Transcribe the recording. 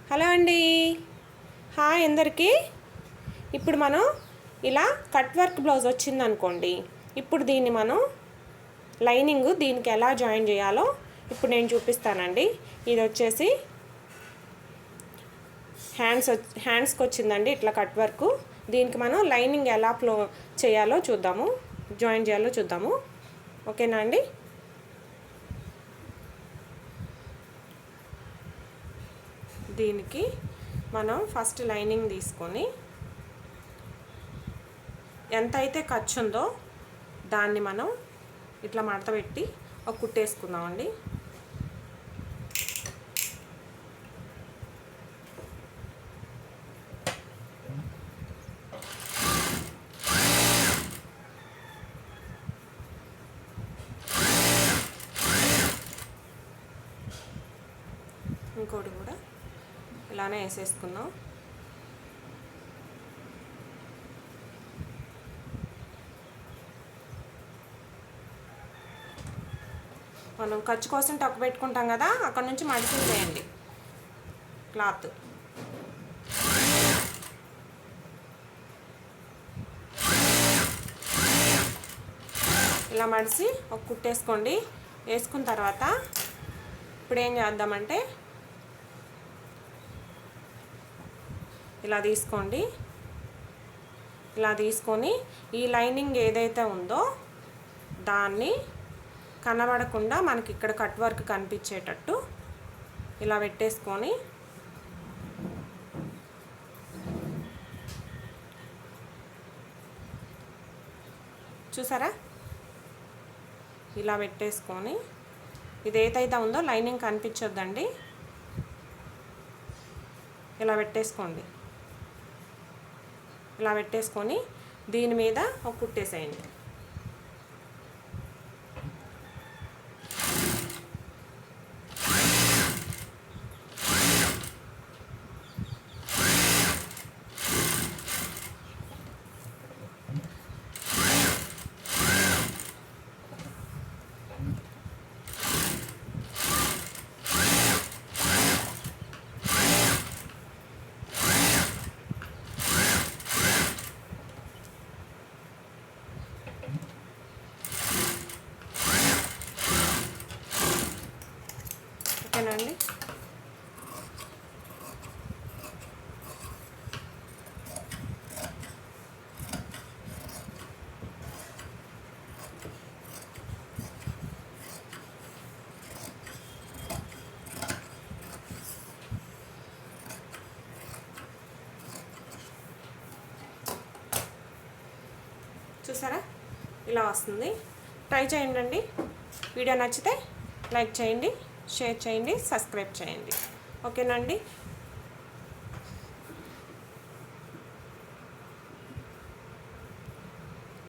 Hello అండి, hi అందరికీ. ఇప్పుడు మనం ఇలా కట్ వర్క్ బ్లౌజ్ వచ్చిందనుకోండి, ఇప్పుడు దీన్ని మనం లైనింగ్ దీనికి ఎలా జాయిన్ చేయాలో ఇప్పుడు నేను చూపిస్తానండి. ఇది వచ్చేసి హ్యాండ్స్కి వచ్చిందండి ఇట్లా కట్ వర్క్. దీనికి మనం లైనింగ్ ఎలా చేయాలో చూద్దాము, జాయిన్ చేయాలో చూద్దాము. ఓకేనా అండి? దీనికి మనం ఫస్ట్ లైనింగ్ తీసుకొని ఎంత అయితే ఖర్చు ఉందో దాన్ని మనం ఇట్లా మడత పెట్టి ఒక కుట్టేసుకుందామండి. ఇంకోటి కూడా ఇలానే వేసేసుకుందాం. మనం ఖర్చు కోసం టక్కు పెట్టుకుంటాం కదా, అక్కడ నుంచి మడిసింగ్ చేయండి క్లాత్. ఇలా మడిసి ఒక కుట్టేసుకోండి. వేసుకున్న తర్వాత ఇప్పుడు ఏం చేద్దామంటే ఇలా తీసుకోండి. ఇలా తీసుకొని ఈ లైనింగ్ ఏదైతే ఉందో దాన్ని కనబడకుండా మనకి ఇక్కడ కట్ వర్క్ కనిపించేటట్టు ఇలా పెట్టేసుకొని చూసారా, ఇలా పెట్టేసుకొని ఇది ఏదైతే ఉందో లైనింగ్ కనిపించొద్దండి, ఇలా పెట్టేసుకోండి. ఇలా పెట్టేసుకొని దీని మీద ఒక కుట్టేసేయండి. ఓకేనండి? చూసారా, ఇలా వస్తుంది. ట్రై చేయండి. వీడియో నచ్చితే లైక్ చేయండి, షేర్ చేయండి, సబ్స్క్రైబ్ చేయండి. ఓకేనండి?